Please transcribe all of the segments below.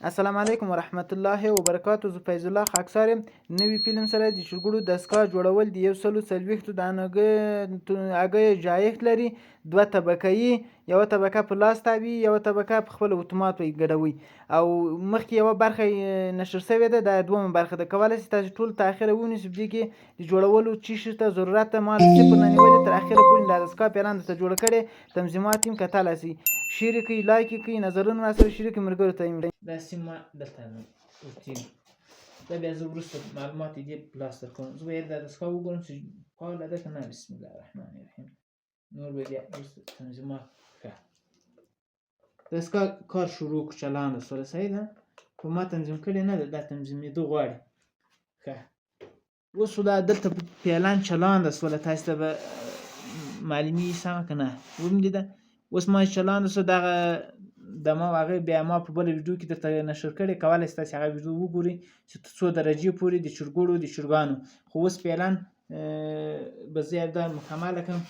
السلام علیکم ورحمت الله وبرکاتو. زه فیض الله خاکسار یم. نوی فلم سره د شګړو دستګاه جوړول د 140 دانګه هغه جایښت لري. دوه طبقه یو طبقه په لاس تاوي، یو طبقه په خپل اتومات ګډوي او مخکې یو برخه نشر شوې ده. د دومره برخه د کولای شي تاسو ټول ته اخره ونیسئ. دې کې د جوړولو چی ته ضرورت مال صفر نه نیولې تر اخره پورې د دستګاه پلان ته جوړ کړي. تنظیمات هم کتلای شي، شیر کړئ، لایک کړئ، نظرونه راسره شریک کړئ، ملګرو ته یې دا سیمه دلته ورتېږي. دا بیا زه وروسته معلومات یې دې په لاس درکوم. زه به یې دا دستګاه وګورم چې فعاله ده که نه. بسم الله الرحمن الرحیم. نور به بیا وروسته تنظیمات. ښه، دستګاه کار شروع کړو، چالانده شوله. صحیح ده، خو ما تنظیم کړې نه ده، دا تنظیمېدو غواړي. ښه، اوس خو دا دلته پلان چالانده شوله، تاسو ته به معلومي سمه که نه وملیده. اوس ما چالانده شو، دغه د ما هغه بیا ما په بل ویډیو کې درته نشر کړی، کولای شئ تاسو هغه ویډیو وګورئ چې څو درجې پورې د چرګوړو د چرګانو. خو اوس فعلا به زه دا مکمله کړم،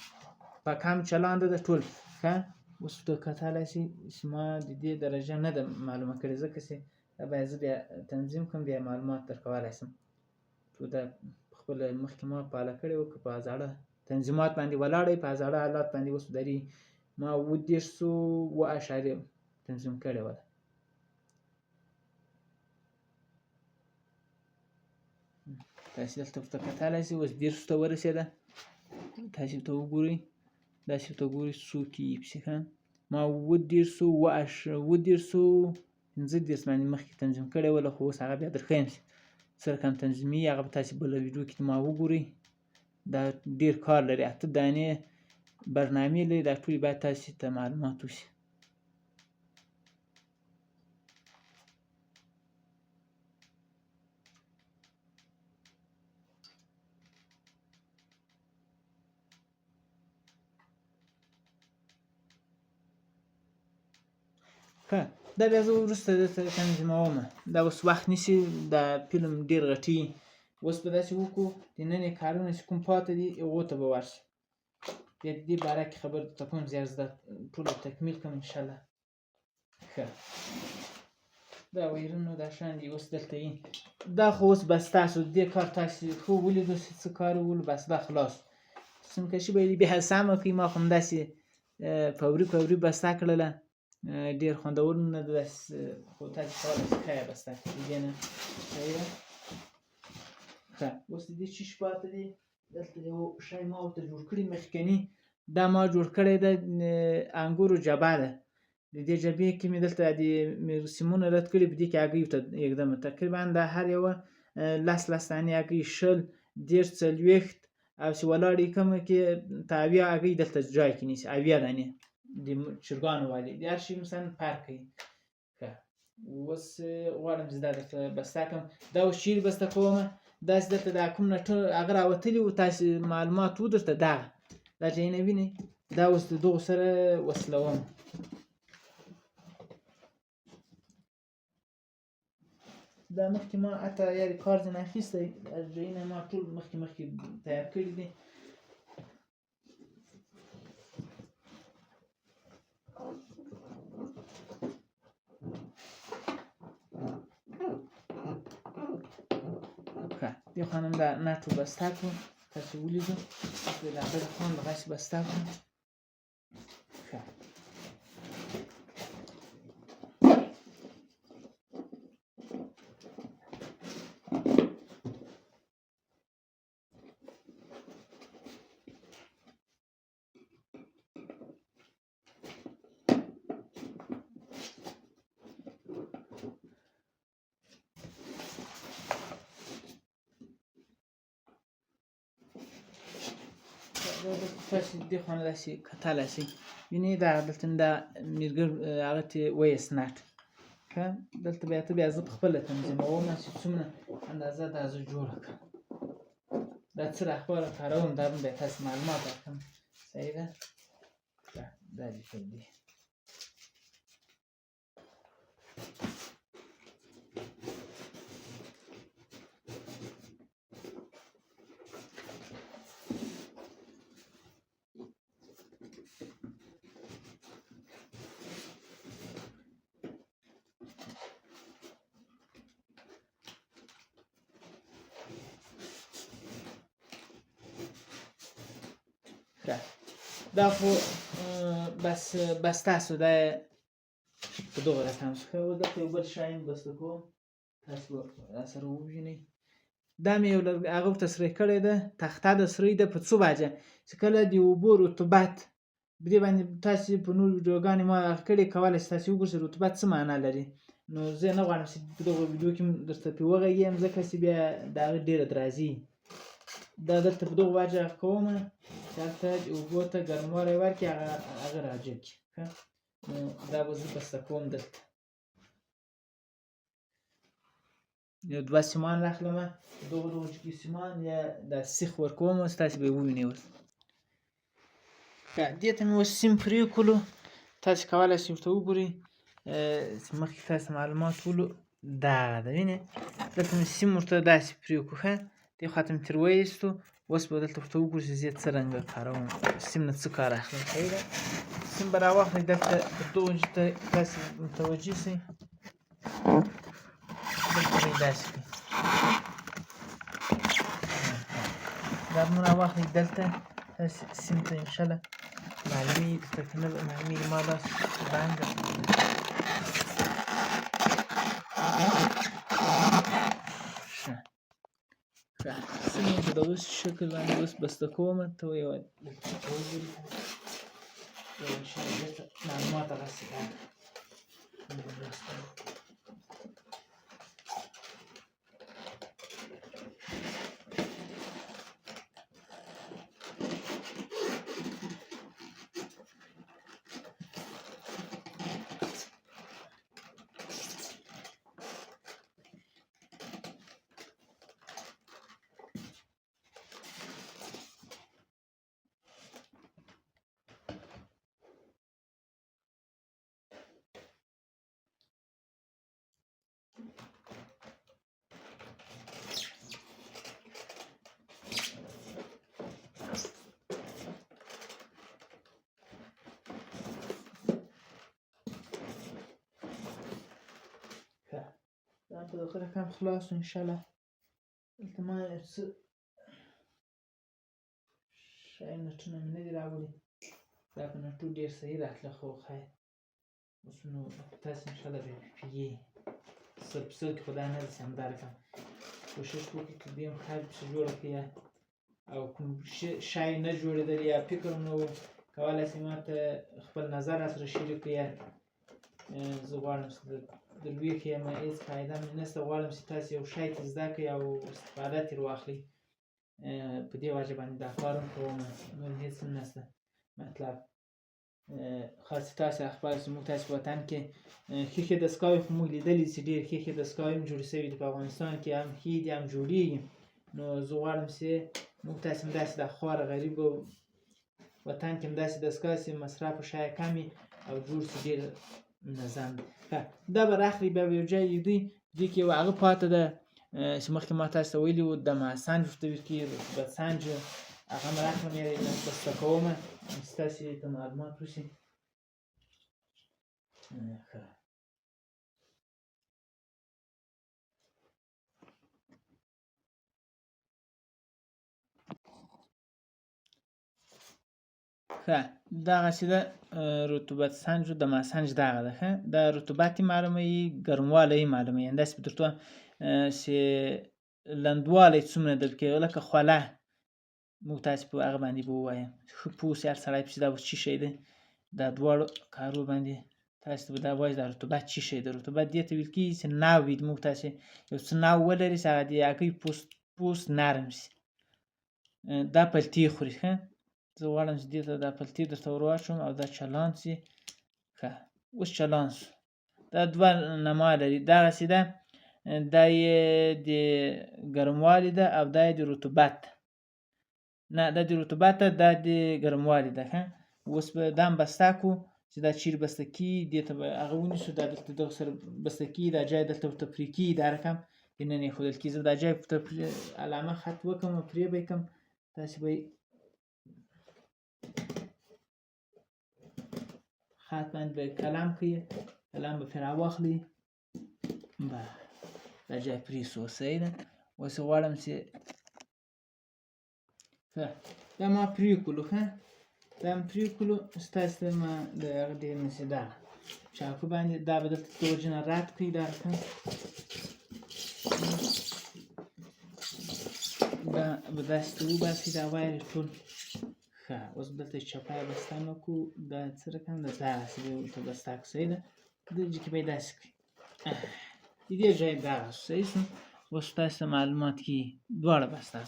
په کم چلانده ده ټول. ښه، اوس ته کتلی شئ چې ما د دې درجه نه ده معلومه کړې، ځکه چې دا باید زه بیا تنظیم کړم، بیا معلومات درکولی شم. خو دا خپله مخکې ما فعاله کړې وه، که په زاړه تنظیمات باندې ولاړ وي، په زاړه حالات باندې اوس دري ما 37.7 تنظیم کړې وه. تاسو دلته ورته کتلی شئ، اوس 30 ته ورسېده. تاسو ورته وګورئ، داسې ورته ګورئ څو کېږي پسې. ښه، ما 37.15 باندې مخکې تنظیم کړې وله، خو اوس هغه بیا درښیم چې څه رقم تنظیمي. هغه به تاسو بله ویډیو کې ما وګورئ. دا ډېر کار لري، 8 دانې برنامې لري، دا ټولې باید تاسو ته معلومات وشي. ښه، دا بیا زه وروسته درته تنظیموم. دا اوس وخت نیسي، دا فلم ډېر غټي. اوس به داسې وکړو، د نن کارونه چې کوم پاتې دي هغو ته به ورشو، بیا د دې باره کې خبرې درته کوم، زیات زده ټول تکمیل کړم انشاءالله. ښه، دا ویرونه دا شیان دي. اوس دلته یې دا خو اوس بس تاسو دې کار تاسو ښه ولیدو چې څه کار وولو، بس دا خلاص. سیمکشي به یې بیا سمه کړئ. ما خو همداسې فوري بسته کړله، ډېر خوندور نه ده داسې، خو تاسو کولی شئ ښه یې بسته کړئ. د دې نه صحیح ده. ښه، اوس د دې څه شي پاتې دي. دلته یو شی ما ورته جوړ کړي مخکني، دا ما جوړ کړی ده، انګورو جبه ده. د دې جبې کې مې دلته د سیمونه رد کړي، په دې کې هګۍ ورته ږدم. تقریبا دا هر یوه 10 دانې هګۍ، 20 30 40 او چې ولاړې کومه کې ته 80 هګۍ دلته ځای کې نیسي، 80 دانې د چرګانو والي، د هر شي مثلا فرق کوي. ښه، اوس غواړم چې دا درته بسته کړم. دا اوس چیرې بسته کومه، داسې دلته دا کوم نه هغه راوتلي وو، تاسې معلومات وو درته. دا چې نه وینئ، دا اوس د دغو سره وصلوم. دا مخکې ما حتی یاري کار ځینې اخیستی، ځایونه ما ټول مخکې تیار کړي دي. ښه، دې خوا هم دا نټ بسته کړو، تاسو ولیدو. د لا بله خوا هم دغسې بسته کړو. ښه، تاسو دې خوا نه داسې کتلی شئ، وینئ دا دلته دا میرګر هغه ته وایي سنټ. ښه، دلته بیا زه په خپله تنظیموم چې څومره اندازه دا زه جوړه کړم. دا څه راخبره کاروم، دا هم بیا تاسو معلومات درکړم. صحیح ده. دا لیکل دي. دا خو بس تاسو دا په دغه رقم څخه اوس دلته یو بل شی بسته کوم، تاسو به راسره ووینئ. دا مې یو هغه ورته سرې کړې ده، تخته د سرې ده په څو باجه چې کله د اوبو رطوبت په دې باندې تاسې په نورو ویډیوګانې ما هغه کړې، کولی شئ تاسې وګورئ رطوبت څه معنا لري. نو زه نه غواړم چې په دغه ویډیو کې درته پرې وغږېږم ځکه چې بیا د هغه ډېره درازي. دا دلته په دغه واجه کومه چې هلته د اوبو ته ګرموالی ورکړي، هغه راجګ کړي. نو دا به زه بسته کوم دلته. یو 2 سیمان راخلمه، دغه جګې سیمان یا دا سیخ ورکوم، اوس تاسې به یې ووینئ. اوس دې ته مې اوس سیم پرېښولو، تاسې کولی شئ ورته وګورئ چې مخکې تاسې معلومات ولو دغه ده، وینئ دلته مې سیم ورته داسې پرېښو، ښه دې خوا ته مې ترې وایستو. اوس به دلته ورته وګورو چې زه یې څه رنګه کاروم، سیم نه څه کار اخلم. صحیح ده، سیم به راواخلئ، دلته پر دغو ته تاسې متوجه شئ، دلته به یې داسې کړئ، دا به مو راواخلئ دلته تاسې سیم ته انشاءالله معلومېږي، درته که نه معلومېږي ما لاس بند ده. ښه سیم یې په دغه شکل باندې اوس بسته کومه، ته یې دلته وګورئ، یو انشاءالله بېرته معلومات هغسې دا په دغه رقم خلاص شو انشاءالله. دلته ما یو څه شی نټونه مې نه دي راوړي، دا په نټو ډېر صحیح راتله، خو خیر اوس نو تاسې انشاءالله بیا پوهېږئ، 100% کې خو دا نه ده چې همدا رقم کوشش وکړئ که دې هم خیر پسې جوړه کړئ، او کوم شی نه جوړېدلی یا فکر هم نه و، کولی شئ ما ته خپل نظر راسره شریک کړئ. زه غواړم چې د لویښ یم، هېڅ فایده مې نشته، غواړم چې تاسې یو شی ته زده کړئ او استفاده ترې واخلئ. په دې وجه باندې دا کار هم کوم، نور هېڅ هم نشته مطلب. خاصې تاسې خپل زموږ تاسې په وطن کې ښیښې دستګاوې خو موږ لیدلي چې ډېرې ښیښې دستګاوې هم جوړې شوي دي په افغانستان کې، هم ښې دي هم جوړېږي. نو زه غواړم چې موږ تاسې هم داسې د خورا غریبو وطن کې هم داسې دستګاه چې مصرف یې شاید کم وي او جوړ شي ډېر منظم. دا به راخلئ، بیا به یو ځای ږدئ، دې کې یو هغه پاتې ده چې مخکې ما تاسو ته ویلي وو دماسنج ورته ویل کېږي، رطوبت سنج، هغه مې راکړم، یا یې بسته کومه چې تاسې ته معلومات وشي. ښه دغسې ده رطوبت سنج و دماسنج دغه ده. ښه دا رطوبت یې معلوموي، ګرموالی یې معلوموي، همداسې به درته ووایم چې لندوالی څومره درکوي، لکه خوله موږ تاسې په هغه باندې به ووایم، ښه پوه شي هر سړی چې دا اوس څه شی دی. دا دواړو کارو باندې تاسې ته به دا وایي دا رطوبت څه شی دی. رطوبت دې ته ویل کېږي چې نو وي، موږ تاسې یو څه نو ولري چې هغه د هګۍ پوست نرم شي، دا پلتې خوري. ښه زه غواړم چې دې ته دا پلتې درته ور واچوم او دا چالان شي. ښه اوس چالان شو، دا دوه نما لري، دغسې ده، دا یې د ګرموالي ده او دا یې د رطوبت، نه دا د رطوبت ده، دا د ګرموالي ده. ښه اوس به دا هم بسته کړو چې دا چیرې بسته کېږي، دې ته به هغه ونیسو، دا دلته دغه سره بسته کېږي، دا ځای دلته ورته پرې کېږي، دا رقم دننه ایښودل کېږي. زه دا ځای ورته علامه خط وکړم او پرې به یې کړم، تاسې به خط باندې به قلم کړئ، قلم به پرې راواخلئ، دا ځای پرې شو. صحیح ده، اوس یې غواړم چې ښه دا ما پرې کړلو. ښه دا هم پرېکړو ستاسې ته ما د هغه ډېر نسي دغه چاقو باندې دا به درته توجه رد کړي دا رقم دا به داسې ته وباسئ دا وایر ټول ښه اوس دلته چپه بسته نه کړو دا څه رقم ده دغسې به ورته بسته کړو صحیح ده دلته کې به یې داسې کړئ د دې ځای دغه شو صحیح شو اوس تاسو ته معلومات کې دواړه بسته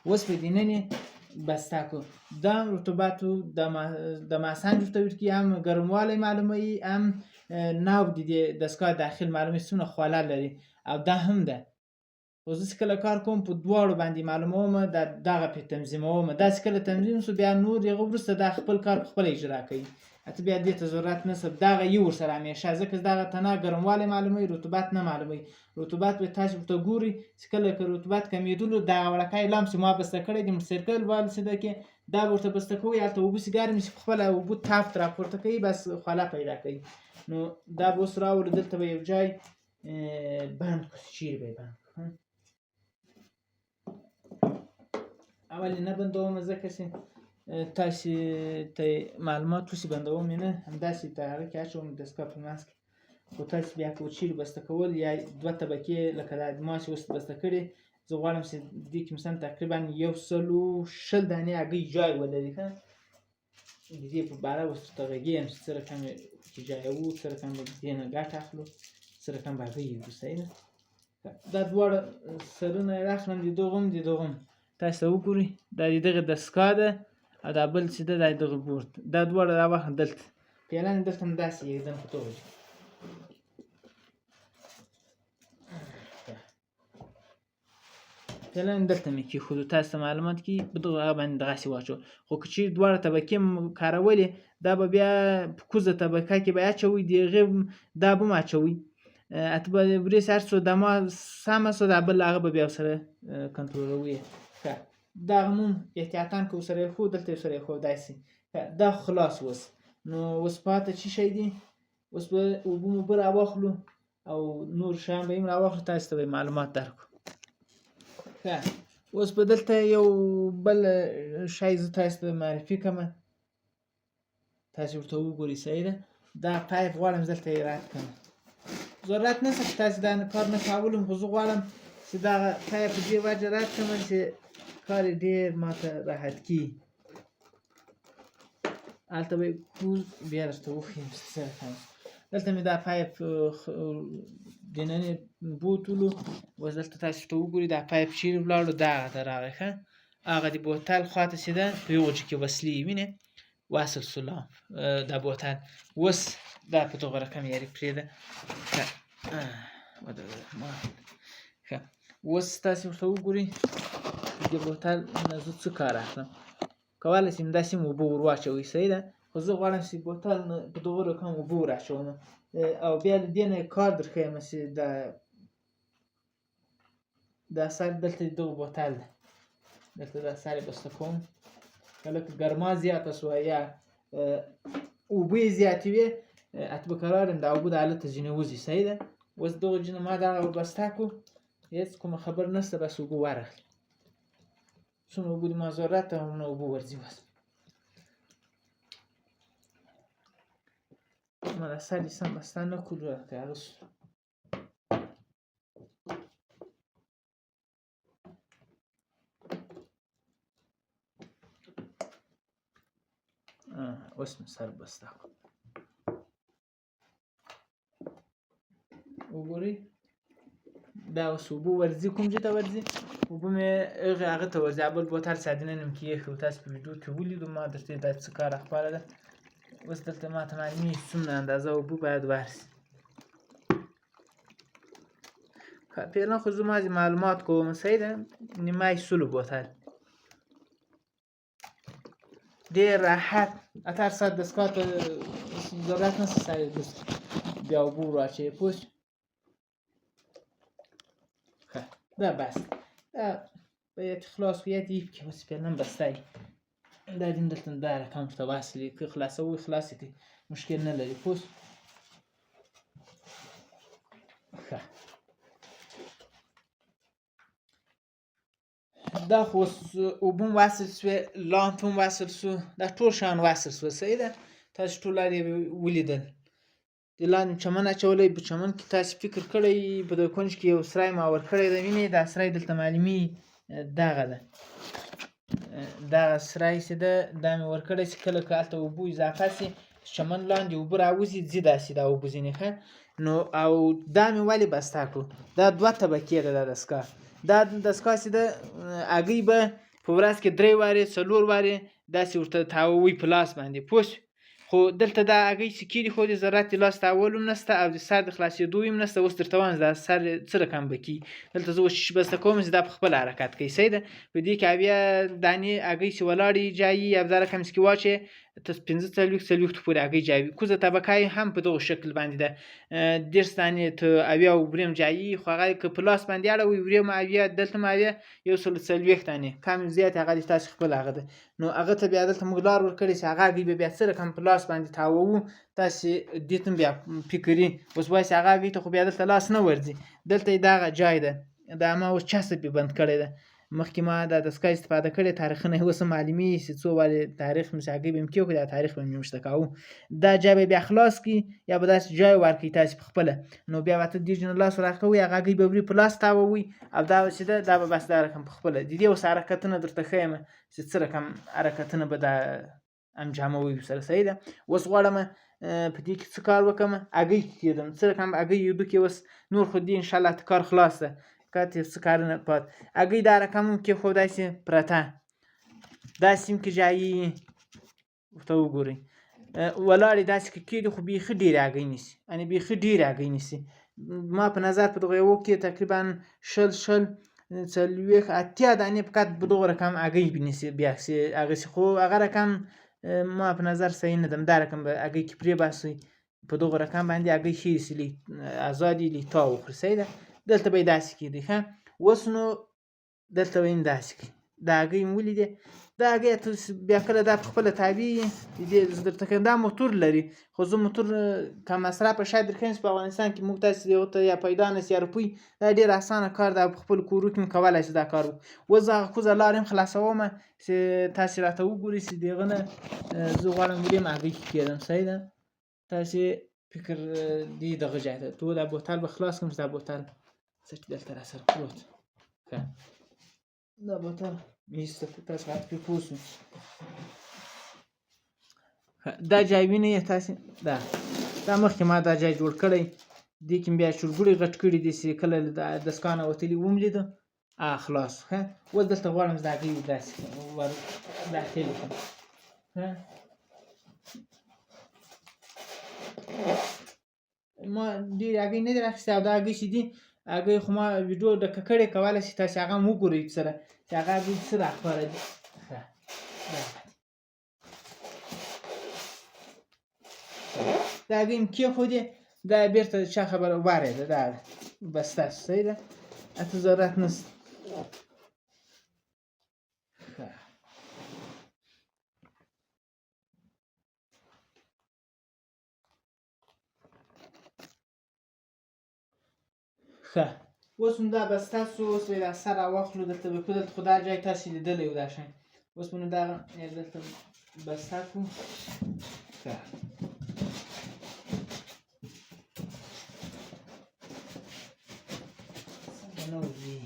اوس به دننه بسته کړو دا رطوباتو د ماسنج ورته ویل کېږي هم ګرموالی معلوموي هم ناو د دې دستګاه داخل معلوموي څومره خوله لري او دا هم ده خو زه چې کله کار کوم په دواړو باندې معلوموم دغه پرې تنظیموم داسې کله تنظیم شو بیا نور هغه وروسته دا خپل کار پخپله اجرا کوي حتی بیا دې ته ضرورت نشته دغه یو ورسره همیشه ځکه دغه تنه ګرموالی معلوموي رطوبت نه معلوموي رطوبت به تاسو ورته ګورئ چې کله که رطوبت کمیدلو دغه وړکی لمس ما بسته کړی د سرکل والسده کې دا به ورته بسته کوئ هلته اوبه چې ګرمې شي پخپله اوبو تافت راپورته کوي بس خوله پیدا کوي نو دا به اوس راولو دلته به یو ځای بند کړو چیرې به یې بند کړو اول یې نه بندوم ځکه چې تاسې ته معلومات وشي بندوم یې نه همداسې په هغه کې اچوم دستګاه په منځ کې خو تاسې بیا که چیرې بسته کول یا دوه طبقې لکه دا ما چې اوس بسته کړې زه غواړم چې دې کې مثلا تقریبا 120 دانې هګۍ جای ولري ښه د دې په باره اوس ورته غږېږم چې څه رقم کې جایوو څه رقم به د دې نه ګټه اخلو څه رقم به هګۍ وکړو صحیح ده دا دواړه سرونه یې راخلم د دغه هم تاسو ته وګورئ دا د دغه دستګاه ده او دا بل چې ده دا د دغه بورد دا دواړه راواخلم دلته پیلان یې دلته هم داسې یږدم په توګه پیلان دلته مې کېښودو تاسو ته معلومات کې په دغه باندې دغسې واچوو خو که چیرې دواړه طبقې م کارولې دا به بیا په کوزه طبقه کې به یې اچوئ د هغې دا به م اچوئ اته به وریځې هر څو دمه سمه شوه دا بل هغه به بیا ورسره کنټرولوئ ښه دغه مون احتیاطاً که ورسره ایښود دلته یې ورسره ایښود داسې دا خو خلاص اوس نو اوس پاته څه شی دي اوس به اوبه راواخلو او نور شیان به یې هم راواخلو تاسو ته به معلومات درکړو ښه اوس به دلته یو بل شی زه تاسو ته معرفي کړمه تاسې ورته وګورئ صحیح ده دا پایپ غواړم دلته یې رد کړم ضرورت نشته چې تاسې دا کار نه کولم خو زه غواړم چې دغه پایپ په دې وجه رد کړم چې کار یې ډېر ماته راحت کړي هلته به یې کوز بیا درته وښیم چې څه رقم دلته مې دا پایپ دننه بوتلو اوس دلته تاسو ته وګورئ دا پایپ چیرې ولاړو دغه ته راغی ښه هغه د بوتل خواته چې ده په یو غوجه کې وصلې وینې وصل شو دا بوتل اوس دا په دغه رقم یاري پرېږده ښه اوس تاسې ورته وګورئ د بوتل نه زه څه کار اخلم کولی شم داسې هم اوبه ور واچوئ صحیح ده خو زه غواړم چې بوتل نه په دغه رقم اوبه ور اچوم او بیا له دې نه کار در ښیم چې دا سر دلته د دغه بوتل ده دلته دا سر یې بسته کوم کله که ګرما زیاته شوه یا اوبه یې زیاتې وې اته به قرار یم دا اوبه د هلته ځینې وځي صحیح ده اوس دغه ځینې ما دغه بسته کړو هېڅ کومه خبر نشته بس اوبه ورغلې څومره اوبه د ما ضرورت ده هغومره اوبه ورځي بس ما دا سر یې سم بسته نه کړو راته هغه شو اوس مې سر بسته کړو وګورئ دا اوس اوبه ورځي کوم ځای ته ورځي اوبه مې هغه ته ورځي بل بوتل چې دننه مې کېښود تاسو په ویډیو کې ولیدو ما درته دا څه کار خپاره ده اوس دلته ماته معلومېږي څومره اندازه اوبه باید ورسي فعلا خو زه مازې معلومات کوم صحیح ده نیمای سلو بوتل ډېر راحت اته هر ساعت دستګاه ته ضرورت نشته سر یې بیا اوبه ور واچوې پوه شوې ښه دا بس دا باید خلاص کړو یا دې کې اوس فعلا بسته یي دا دې دلته دا رقم ورته وصل یې که خلاصوئ خلاص یې کړئ مشکل نه لري پوه شوې ښه دا خو اوس اوبه هم وصل سوې، لامپ هم وصل سو، دا ټول شیان وصل سوه. صحیح ده، تاسې ټول لار یې ولیدل. د لاندې چمن اچولی، په چمن کې تاسې فکر کړی په دغه کونج کې یو سری ماور کړی ده. وینئ دا سری دلته معلومي دغه ده، دغه سری چې ده دا مې ورکړی چې کله که هلته اوبه اضافه سي چمن لاندې اوبه راوځي ځي داسې دا اوبه ځینې ښه نو. او دا مې ولې بسته کړو، دا دوه طبقې ده دا دستګاه. دا دستګاه چې ده هګۍ به په ورځ کې 3 وارې 4 وارې داسې ورته تاووي په لاس باندې پوه شوې. خو دلته دا هګۍ چې کېښودې ضرورت د لاس تاول هم نشته او د سر د خلاصېدو هم نشته. اوس درته وایم دا سر څه رقم به کېږي. دلته زه اوس شیشه بسته کوم چې دا په خپله حرکت کوي. صحیح ده، په دې کې اویا دانې هګۍ چې ولاړې جایي او دا رقم چې کې واچوې ته 45 پورې هګۍ جایوي. کوزه طبقه یې هم په دغه شکل باندې ده، 10 دانې ته اویا وریم جایي. خو هغه که په لاس باندې اړوئ وریم اویا دلته هم اویا 140 دانې کم زیات هغه د تاسې خپل هغه ده. نو هغه ته بیا دلته موږ لار ورکړې چې هغه هګۍ به بیا څه رقم په لاس باندې تاووو. تاسې دې ته هم بیا فکري اوس وایي هغه هګۍ ته خو بیا دلته لاس نه ورځي. دلته یې دغه جای ده، دا ما اوس چسپ یې بند کړی ده. مخکې ما دا دستګاه استفاده کړې، تاریخونه یې اوس هم معلومېږي چې څو وارې تاریخ مې چې هګۍ به مې کېښودې دا تاریخ به مې نوشته کاوه. دا جای به بیا خلاص کړي یا به داسې جای ورکړي تاسې په خپله. نو بیا به ته دې جنو لاس ورکوئ هغه هګۍ به وړي په لاس تاووئ او دا چې ده دا به بس دا رقم په خپله. د دې اوس حرکتونه درته ښیم چې څه رقم حرکتونه به دا انجاموئ ورسره. صحیح ده، اوس غواړم په دې کې څه کار وکړم، هګۍ کېږدم څه رقم هګۍ اوبه کې اوس نور خو دې انشاءالله کار خلاص ده. فقط یو څه کارونه پاتې هګۍ دا رقم هم کېښودای سي پرته داسې هم کې جایي ورته وګورئ ولاړې داسې که کېږدي خو بیخي ډېرې هګۍ نیسي، یعنې بیخي ډېرې هګۍ نیسي. ما په نظر په دغه یوه کې تقریبا 40 80 دانې فقط په دغه رقم هګۍ نیسي بیا هغسې. خو هغه رقم ما په نظر صحیح نه ده، دا رقم به هګۍ کې پرېباسئ په دغه رقم باندې هګۍ ښې سي ازادې لیتا وخوري. صحیح ده، دلته به یې داسې کېږدئ ښه. اوس نو دلته به یې داسې کړئ، دا هګۍ مې ولیدې، دا هګۍ بیا کله دا په خپله تابعېږي. زه درته ښیم دا موتور لري، خو زه موتور کم مصرفه شاید درښیم چې په افغانستان کې موږ تاسې یو ته یا پیدا نه سي یا روپۍ، دا ډېر اسانه کار ده او په خپلو کورو کې هم کولی شئ دا کار وکړو. اوس زه هغه کوزه لارې هم خلاصومه چې تاسې راته وګورئ چې د هغه نه زه غواړم وریم هګۍ کې کېږدم. صحیح ده، تاسې فکر دې دغه ځای ته تو دا بوتل به خلاص کړم چې دا بوتل څه چې دلته را سره پروت ښه دا بوتل مې ایسته تاسې باید پرې پوه شئ. دا جای وینئ تاسې دا مخکې ما دا جای جوړ کړی، دې کې مې بیا چرګوړي غټ کړي دي چې کله د دستګاه نه وتلي وم لیده خلاص. ښه اوس دلته غواړم چې د هګۍ داسې ور داخلې کړم. ما ډېرې هګۍ نه دي راخیستې او دا هګۍ چې دي هګۍ خو ما ویډیو ډکه کړې، کولی شئ تاسې هغه هم وګورئ سره چې هغه هګۍ څه راښکاره دي. دا هګۍ مې کېښودې، دا بېرته چا خبره وارېده دا بس تاسو. صحیح ده، اته ضرورت نشته. ښه اوس نو دا بس تاسو اوس به یې دا سر راواخلو دلته به کړو. دلته خو دا جای تاسې لیدلی و دا شی. اوس به نو دغه دلته بسته کړو. ښه څنګه نه وځي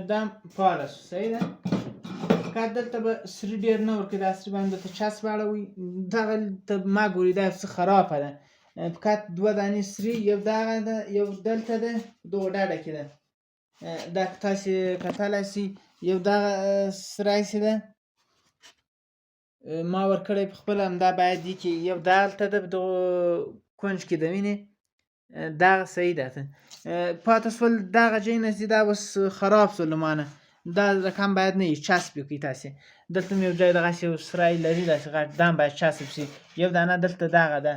دا فعاله شو. صحیح ده، فقط دلته به سري ډېر نه ورکوي، دا سري باندې درته چسپ اړوئ. دغه ته ما ګورئ دا څه خرابه ده، فقط 2 دانې سري، یو دغه ده یو دلته ده دغه ډډه کې ده. دا که تاسې کتلی سئ یو دغه سری چې ده ما ورکړی په خپله همدا باید دي کې یو دلته ده په دغه کونج کې ده وینې دغه صحیح ده پاته سول دغه ځای نه چې دا اوس خراب سول له مانه دا رقم باید نه وي چسب یې کړئ تاسې دلته مې یو ځای دغسې یو سرای لري داسې غټ دا هم باید چسب شي یو دانه دلته دغه ده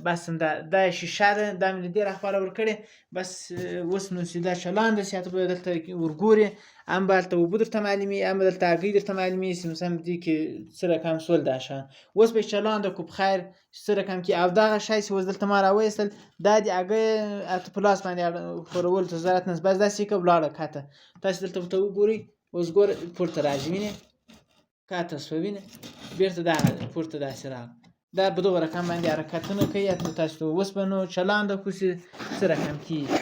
بس همدا دا شیشه ده دا مې له دې راخواله ورکړې بس اوس نو چې دا چلانده شي ته به دلته ورګورې هم به هلته اوبه درته معلومي هم به دلته هګۍ درته معلومي چې مثلا دې کې څه رقم سول دا شیان اوس به یې چلانده کړو په خیر څه رقم کې او دغه شی چې اوس دلته ما راوایستل دا د هګۍ اته په لاس باندې ښورولو ته ضرورت نشته بس داسې یې کړه ولاړه کښته تاسې دلته ورته وګورئ اوس ګوره پورته راځي وینې کښته شوه وینې بېرته دغه پورته داسې راغله دا په دغه رقم باندې حرکتونه کوي تاسو ته اوس به نو چلانده کړو چې څه رقم کېږي